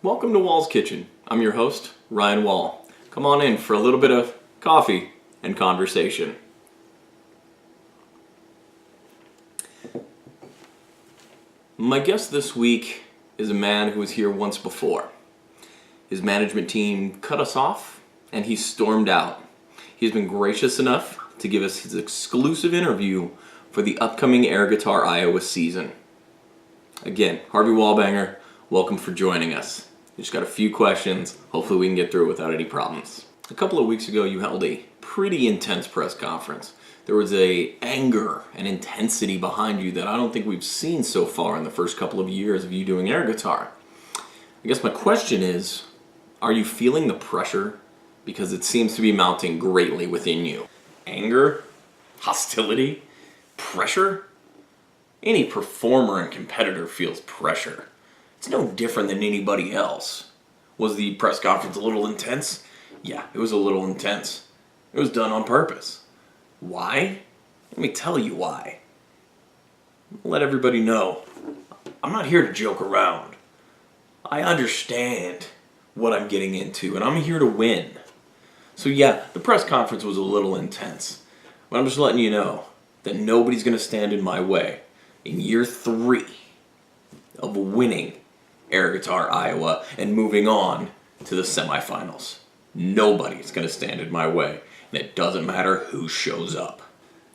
Welcome to Wahl's Kitchen. I'm your host, Ryan Wahl. Come on in for a little bit of coffee and conversation. My guest this week is a man who was here once before. His management team cut us off and he stormed out. He's been gracious enough to give us his exclusive interview for the upcoming Air Guitar Iowa season. Again, Harvey Wahlbanger, welcome for joining us. We just got a few questions. Hopefully we can get through it without any problems. A couple of weeks ago you held a pretty intense press conference. There was a anger and intensity behind you that I don't think we've seen so far in the first couple of years of you doing air guitar. I guess my question is, are you feeling the pressure? Because it seems to be mounting greatly within you. Anger? Hostility? Pressure? Any performer and competitor feels pressure. It's no different than anybody else. Was the press conference a little intense? Yeah, it was a little intense. It was done on purpose. Why? Let me tell you why. Let everybody know. I'm not here to joke around. I understand what I'm getting into, and I'm here to win. So yeah, the press conference was a little intense. But I'm just letting you know that nobody's going to stand in my way in year 3 of winning Air Guitar Iowa and moving on to the semifinals. Nobody's going to stand in my way, and it doesn't matter who shows up.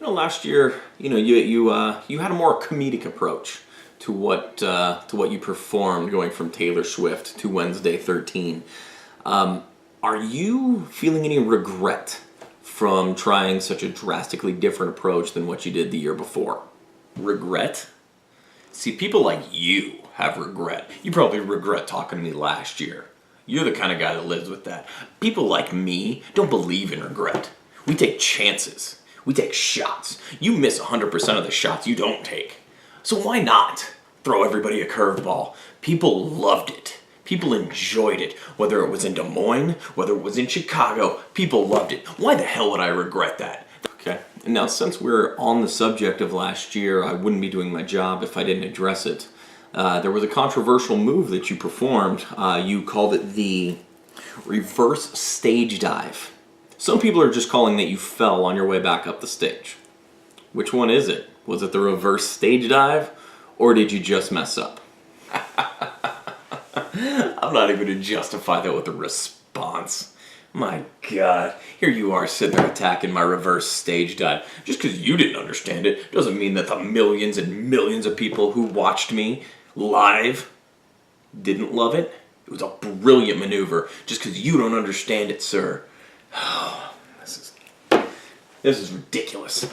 Last year, you had a more comedic approach to what you performed, going from Taylor Swift to Wednesday 13. Are you feeling any regret from trying such a drastically different approach than what you did the year before? Regret? See, people like you have regret. You probably regret talking to me last year. You're the kind of guy that lives with that. People like me don't believe in regret. We take chances. We take shots. You miss 100% of the shots you don't take. So why not throw everybody a curveball? People loved it. People enjoyed it. Whether it was in Des Moines, whether it was in Chicago, people loved it. Why the hell would I regret that? Okay, and now since we're on the subject of last year, I wouldn't be doing my job if I didn't address it. There was a controversial move that you performed. You called it the reverse stage dive. Some people are just calling that you fell on your way back up the stage. Which one is it? Was it the reverse stage dive, or did you just mess up? I'm not even going to justify that with a response. My God, here you are sitting there attacking my reverse stage dive. Just because you didn't understand it doesn't mean that the millions and millions of people who watched me live didn't love it. It was a brilliant maneuver. Just because you don't understand it, sir. Oh, this is ridiculous.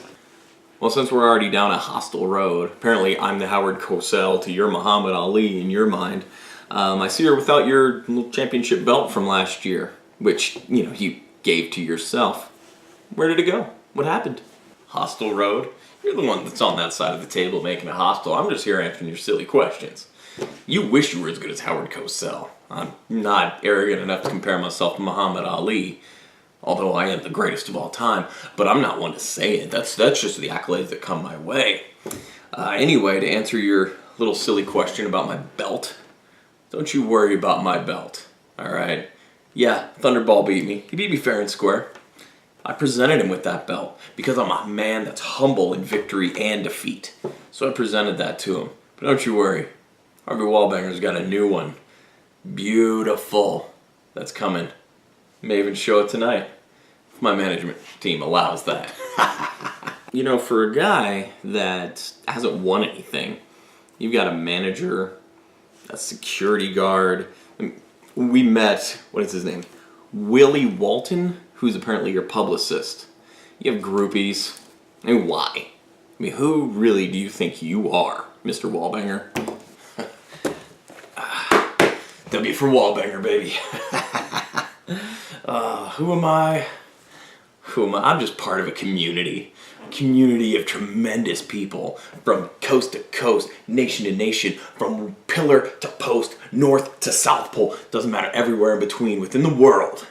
Well, since we're already down a hostile road, apparently I'm the Howard Cosell to your Muhammad Ali in your mind. I see her without your little championship belt from last year, which, you gave to yourself. Where did it go? What happened? Hostile road? You're the one that's on that side of the table making it hostile. I'm just here answering your silly questions. You wish you were as good as Howard Cosell. I'm not arrogant enough to compare myself to Muhammad Ali, although I am the greatest of all time, but I'm not one to say it. That's just the accolades that come my way. Anyway, to answer your little silly question about my belt, don't you worry about my belt, alright? Yeah, Thunderball beat me. He beat me fair and square. I presented him with that belt because I'm a man that's humble in victory and defeat. So I presented that to him. But don't you worry, Harvey Wahlbanger's got a new one. Beautiful. That's coming. May even show it tonight, if my management team allows that. For a guy that hasn't won anything, you've got a manager, a security guard. We met, what is his name? Willie Walton, who's apparently your publicist. You have groupies. Why? Who really do you think you are, Mr. Wahlbanger? W for Wahlbanger, baby. Who am I? I'm just part of a community. A community of tremendous people from coast to coast, nation to nation, from pillar to post, north to south pole. Doesn't matter, everywhere in between within the world.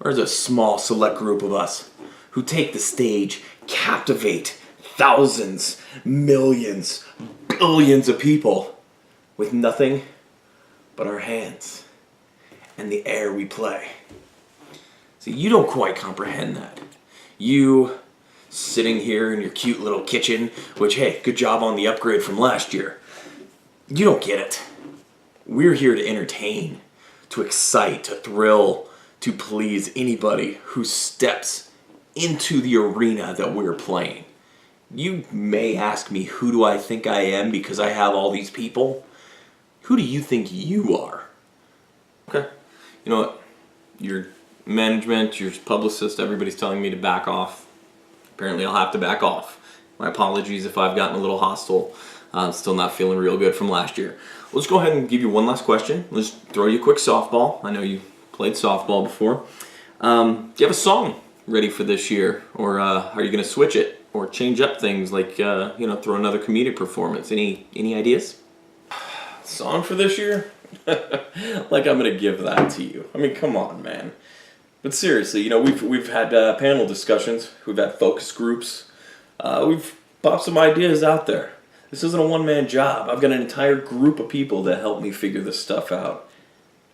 There's a small select group of us who take the stage, captivate thousands, millions, billions of people with nothing but our hands and the air we play. See, you don't quite comprehend that. You sitting here in your cute little kitchen, which, hey, good job on the upgrade from last year. You don't get it. We're here to entertain, to excite, to thrill, to please anybody who steps into the arena that we're playing. You may ask me, who do I think I am because I have all these people? Who do you think you are? Okay. You know what? Your management, your publicist, everybody's telling me to back off. Apparently I'll have to back off. My apologies if I've gotten a little hostile. I'm still not feeling real good from last year. Let's go ahead and give you one last question. Let's throw you a quick softball. I know you played softball before. Do you have a song ready for this year? Or are you going to switch it? Or change up things like, throw another comedic performance? Any ideas? Song for this year? Like I'm going to give that to you. I mean, come on, man. But seriously, we've had panel discussions. We've had focus groups. We've popped some ideas out there. This isn't a one-man job. I've got an entire group of people that help me figure this stuff out.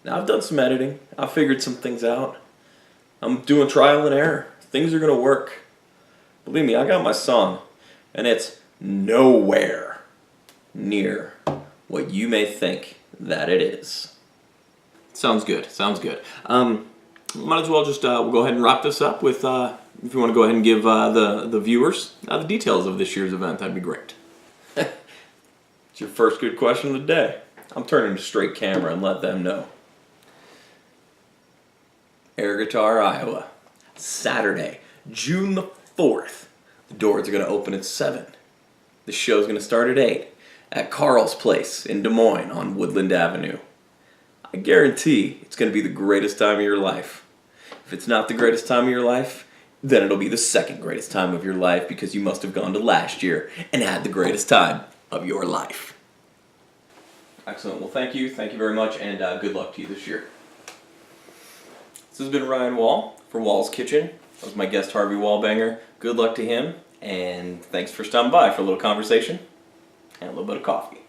Now, I've done some editing. I've figured some things out. I'm doing trial and error. Things are going to work. Believe me, I got my song, and it's nowhere near what you may think that it is. Sounds good. Might as well just we'll go ahead and wrap this up with, if you want to go ahead and give the viewers the details of this year's event, that'd be great. It's your first good question of the day. I'm turning to straight camera and let them know. Air Guitar, Iowa. Saturday, June the 4th. The doors are going to open at 7. The show's going to start at 8 at Carl's Place in Des Moines on Woodland Avenue. I guarantee it's going to be the greatest time of your life. If it's not the greatest time of your life, then it'll be the second greatest time of your life because you must have gone to last year and had the greatest time of your life. Excellent. Well, thank you. Thank you very much, and good luck to you this year. This has been Ryan Wahl for Wahl's Kitchen. That was my guest, Harvey Wahlbanger. Good luck to him, and thanks for stopping by for a little conversation and a little bit of coffee.